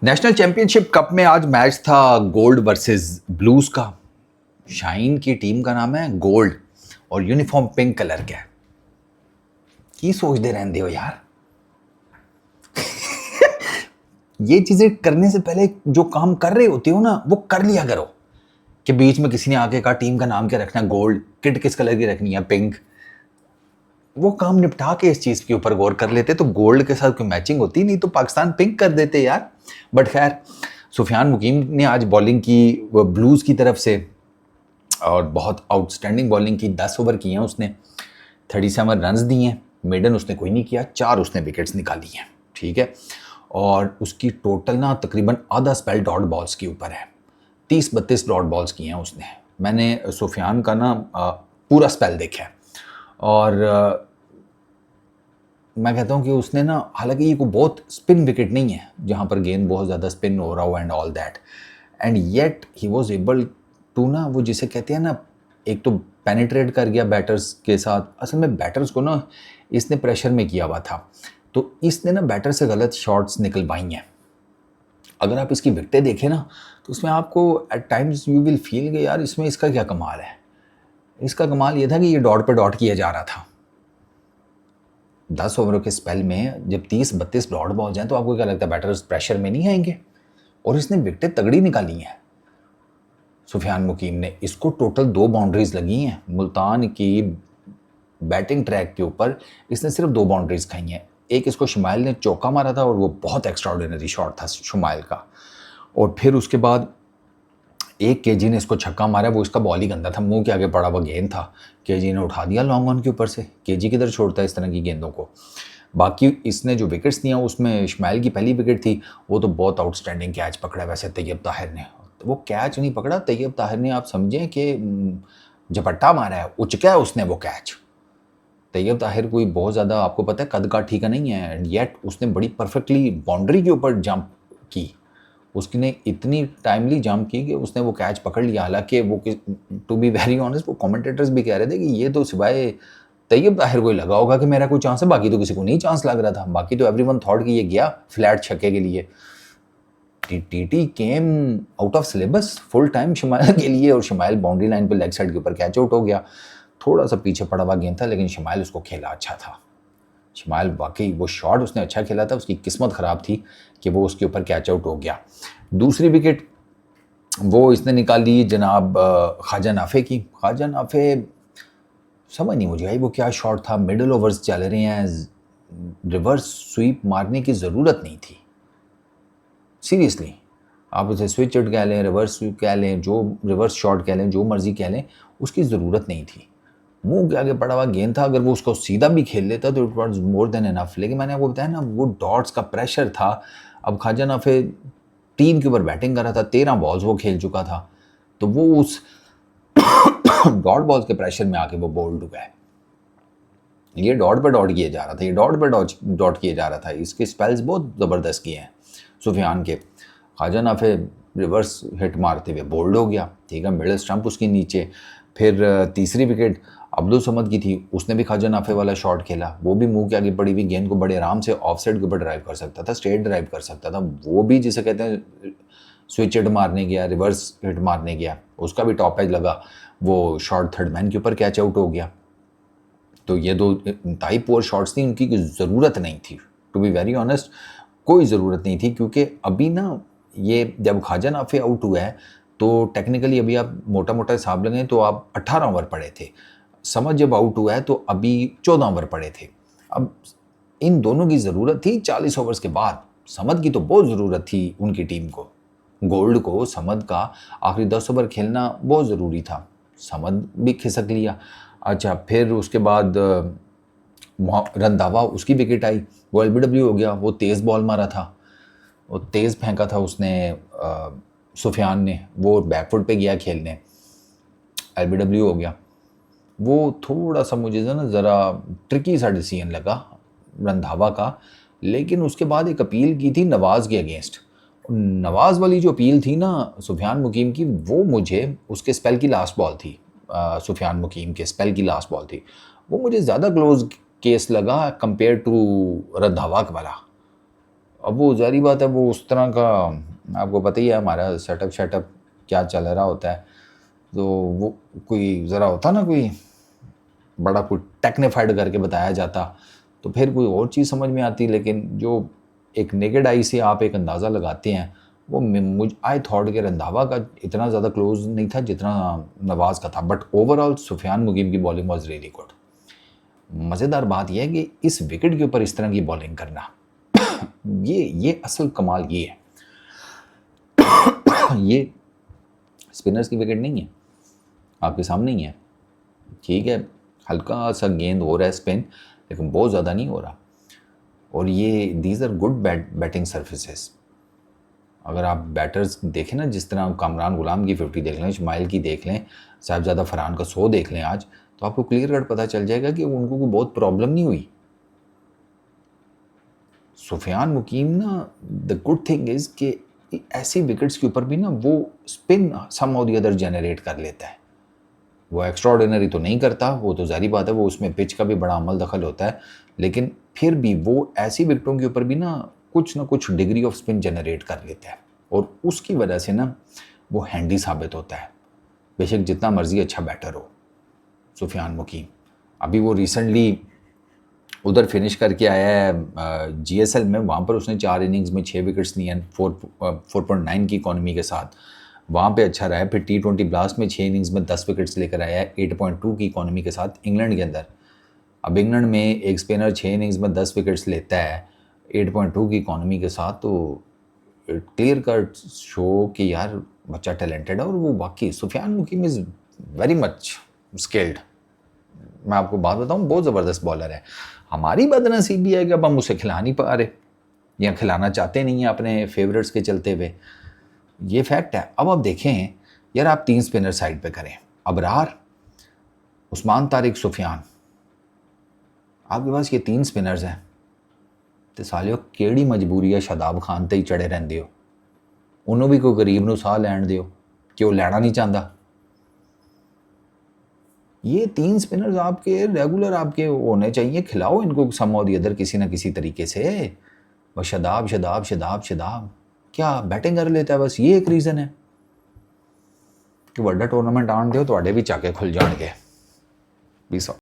National championship cup में आज match था गोल्ड वर्सेस ब्लूज का। शाइन की टीम का नाम है गोल्ड और यूनिफॉर्म पिंक कलर का है। की सोचते रहते हो यार। ये चीजें करने से पहले जो काम कर रहे होते हो ना वो कर लिया करो। कि बीच में किसी ने आके कहा टीम का नाम क्या रखना है, गोल्ड, किट किस कलर की रखनी है, पिंक, वो काम निपटा के इस चीज के ऊपर गौर कर लेते तो गोल्ड के साथ कोई मैचिंग होती नहीं तो पाकिस्तान पिंक कर देते यार। बट खैर, सुफियान मुकीम ने आज बॉलिंग की ब्लूज की तरफ से और बहुत आउटस्टैंडिंग बॉलिंग की। 10 ओवर किए हैं उसने, 37 रन्स दिए हैं। मेडन उसने कोई नहीं किया, 4 उसने विकेट्स निकाली हैं, ठीक है। और उसकी टोटल ना तकरीबन आधा स्पेल डॉट बॉल्स के ऊपर है। 30-32 डॉट बॉल्स किए हैं उसने। मैंने सुफियान का ना पूरा स्पेल देखा है और मैं कहता हूँ कि उसने ना, हालांकि ये कोई बहुत स्पिन विकेट नहीं है जहाँ पर गेंद बहुत ज़्यादा स्पिन हो रहा हो and all that, and yet he was able to ना, वो जिसे कहते हैं ना, एक तो पेनिट्रेट कर गया बैटर्स के साथ। असल में बैटर्स को ना इसने प्रेशर में किया हुआ था तो इसने ना बैटर से गलत शॉट्स निकलवाई हैं। अगर आप इसकी विकेटें देखें ना तो उसमें आपको eight times you will feel कि यार इसमें इसका क्या कमाल है। इसका कमाल ये था कि ये डॉट पे डॉट किया जा रहा था। 10 ओवरों के स्पेल में जब 30-32 डॉट बॉल्स हैं तो आपको क्या लगता है बैटर्स प्रेशर में नहीं आएंगे? और इसने विकेटें तगड़ी निकाली हैं सुफियान मुकीम ने। इसको टोटल 2 बाउंड्रीज लगी हैं मुल्तान की बैटिंग ट्रैक के ऊपर। इसने सिर्फ 2 बाउंड्रीज खाई हैं। एक इसको शुमाइल ने चौका मारा था और वो बहुत एक्स्ट्राऑर्डिनरी शॉट था शुमाइल का। और फिर उसके बाद एक केजी ने इसको छक्का मारा, वो इसका बॉल ही गंदा था, मुंह के आगे पड़ा हुआ गेंद था। केजी ने उठा दिया लॉन्ग ऑन के ऊपर से। केजी किधर छोड़ता है इस तरह की गेंदों को। बाकी इसने जो विकेट्स दिया उसमें इस्माइल की पहली विकेट थी, वो तो बहुत आउटस्टैंडिंग कैच पकड़ा वैसे तैयब ताहिर ने। वो कैच नहीं पकड़ा तैयब ताहिर ने, आप समझें कि झपट्टा मारा है, उचका है उसने वो कैच। तैयब ताहिर कोई बहुत ज़्यादा, आपको पता है, कद का ठीक नहीं है, एंड येट उसने बड़ी परफेक्टली बाउंड्री के ऊपर जंप की। उसने इतनी टाइमली जंप की कि उसने वो कैच पकड़ लिया। हालांकि वो, टू बी वेरी ऑनेस्ट, वो कमेंटेटर्स भी कह रहे थे कि ये तो सिवाय तैयब ताहिर को ही लगा होगा कि मेरा कोई चांस है, बाकी तो किसी को नहीं चांस लग रहा था। बाकी तो एवरीवन थॉट कि ये गया फ्लैट छक्के के लिए। TT came out of syllabus full time smile के लिए, और शमाइल बाउंड्री लाइन पर लेग साइड के ऊपर कैच आउट हो गया। थोड़ा सा पीछे पड़ा हुआ गेंद था लेकिन शमाइल उसको खेला अच्छा था। शमाइल वाकई वो शॉट उसने अच्छा खेला था, उसकी किस्मत ख़राब थी कि वो उसके ऊपर कैच आउट हो गया। दूसरी विकेट वो इसने निकाली जनाब ख्वाजा नाफे की। ख्वाजा नाफे, समझ नहीं मुझे आई वो क्या शॉट था। मिडल ओवर्स चल रहे हैं, रिवर्स स्वीप मारने की ज़रूरत नहीं थी। सीरियसली, आप उसे स्विच इट कह लें, रिवर्स स्वीप कह लें, जो रिवर्स शॉट कह लें, जो मर्जी कह लें, उसकी ज़रूरत नहीं थी। मुंह के आगे पड़ा हुआ गेंद था, अगर वो उसको सीधा भी खेल लेता तो it was more than enough. लेकिन मैंने आपको बताया ना, वो डॉट्स का प्रेशर था। अब ख्वाजा नाफे टीम के ऊपर बैटिंग कर रहा था, 13 बॉल्स वो खेल चुका था, तो वो उस डॉट बॉल्स के प्रेशर में आके वो बोल्ड हुआ है। ये डॉट पे डॉट किए जा रहा था, ये डॉट पे डॉट किए जा रहा था। इसके स्पेल्स बहुत ज़बरदस्त किए हैं सुफियान के। ख्वाजा नाफे रिवर्स हिट मारते हुए बोल्ड हो गया, ठीक है, मिडल स्टंप उसके नीचे। फिर तीसरी विकेट अब्दुल समद की थी, उसने भी ख्वाजा नाफे वाला शॉट खेला। वो भी मुंह के आगे पड़ी हुई गेंद को बड़े आराम से ऑफ साइड के ऊपर ड्राइव कर सकता था, स्ट्रेट ड्राइव कर सकता था। वो भी जिसे कहते हैं स्विच हिट मारने गया, रिवर्स हिट मारने गया, उसका भी टॉप एज लगा, वो शॉट थर्ड मैन के ऊपर कैच आउट हो गया। तो ये 2 इंतहाई पुअर शॉट्स थी, उनकी ज़रूरत नहीं थी। टू बी वेरी ऑनेस्ट, कोई ज़रूरत नहीं थी, क्योंकि अभी ना ये जब ख्वाजा नाफे आउट हुआ है तो टेक्निकली अभी आप मोटा मोटा हिसाब लगाएं तो आप 18 ओवर पड़े थे। समझ जब आउट हुआ है तो अभी 14 ओवर पड़े थे। अब इन दोनों की ज़रूरत थी 40 ओवर्स के बाद। समद की तो बहुत ज़रूरत थी उनकी टीम को, गोल्ड को। समद का आखिरी 10 ओवर खेलना बहुत ज़रूरी था। समद भी खिसक लिया। अच्छा, फिर उसके बाद रंधावा, उसकी विकेट आई, वो एलबीडब्ल्यू हो गया। वो तेज़ बॉल मारा था, वो तेज़ फेंका था उसने सुफियान ने, वो बैकफुट पे गया खेलने, एलबीडब्ल्यू हो गया। वो थोड़ा सा मुझे ना ज़रा ट्रिकी सा डिसीजन लगा रंधावा का। लेकिन उसके बाद एक अपील की थी नवाज़ के अगेंस्ट। नवाज़ वाली जो अपील थी ना सुफियान मुकीम की, वो मुझे उसके स्पेल की लास्ट बॉल थी, सुफियान मुकीम के स्पेल की लास्ट बॉल थी, वो मुझे ज़्यादा क्लोज केस लगा कंपेयर टू रंधावा वाला। अब वो ज़ाहिर बात है, वो उस तरह का आपको पता ही है हमारा सेटअप क्या चल रहा होता है। तो वो कोई ज़रा होता ना, कोई बड़ा कोई टेक्निफाइड करके बताया जाता तो फिर कोई और चीज़ समझ में आती, लेकिन जो एक नेकेड आई से आप एक अंदाज़ा लगाते हैं, वो मुझ आई थॉट के रंधावा का इतना ज़्यादा क्लोज नहीं था जितना नवाज़ का था। बट ओवरऑल सुफियान मुकीम की बॉलिंग वॉज रियली गुड। मज़ेदार बात यह है कि इस विकेट के ऊपर इस तरह की बॉलिंग करना ये असल कमाल ये है। ये स्पिनर्स की विकेट नहीं है, आपके सामने ही है। ठीक है, हल्का सा गेंद हो रहा है स्पिन, लेकिन बहुत ज़्यादा नहीं हो रहा। और ये these are good batting surfaces. अगर आप बैटर्स देखें ना, जिस तरह कामरान गुलाम की 50 देख लें, शमाइल की देख लें, साहिबजादा फरहान का 100 देख लें आज, तो आपको क्लियर कट पता चल जाएगा कि उनको कोई बहुत प्रॉब्लम नहीं हुई। सुफियान मुकीम ना, द गुड थिंग इज़ कि ऐसी विकेट्स के ऊपर भी ना वो स्पिन सम और दी अदर जनरेट कर लेता है। वो एक्स्ट्रा ऑर्डिनरी तो नहीं करता, वो तो ज़ाहिर बात है, वो उसमें पिच का भी बड़ा अमल दखल होता है, लेकिन फिर भी वो ऐसी विकेटों के ऊपर भी ना कुछ डिग्री ऑफ स्पिन जनरेट कर लेता है, और उसकी वजह से ना वो हैंडी साबित होता है, बेशक जितना मर्जी अच्छा बैटर हो। सुफियान मुकीम अभी वो रिसेंटली उधर फिनिश करके आया है GSL में, वहाँ पर उसने 4 इनिंग्स में 6 विकेट्स लिए हैं 4.9 की इकॉनमी के साथ, वहाँ पे अच्छा रहा है। फिर T20 ब्लास्ट में 6 इनिंग्स में 10 विकेट्स लेकर आया है 8.2 की इकॉनमी के साथ इंग्लैंड के अंदर। अब इंग्लैंड में एक स्पिनर 6 इनिंग्स में 10 विकेट्स लेता है 8.2 की इकॉनमी के साथ, तो क्लियर कट शो कि यार बच्चा टैलेंटेड है। और वो वाकई सुफियान मुकीम इज़ वेरी मच स्किल्ड। मैं आपको बात बताऊँ, बहुत ज़बरदस्त बॉलर है। हमारी बदनसीबी है कि अब हम उसे खिला नहीं पा रहे, या खिलाना चाहते नहीं हैं अपने फेवरेट्स के चलते हुए, ये फैक्ट है। अब आप देखें यार, आप 3 स्पिनर साइड पे करें, अबरार, उस्मान तारिक, सुफियान, आपके पास ये 3 स्पिनर्स हैं, तो सालियो केड़ी मजबूरी है शादाब खान ते ही चढ़े रहंदे हो। उन्होंने भी कोई गरीब नूं साह लैण दिओ कि वो लैना नहीं चाहता। ये 3 स्पिनर्स आपके रेगुलर आपके होने चाहिए, खिलाओ इनको सम और दी अदर किसी ना किसी तरीके से। बस शदाब शदाब शदाब शदाब क्या बैटिंग कर लेता है, बस ये एक रीज़न है कि वड्डा टूर्नामेंट आन दिओ, तुहाडे भी चाके खुल जाणगे।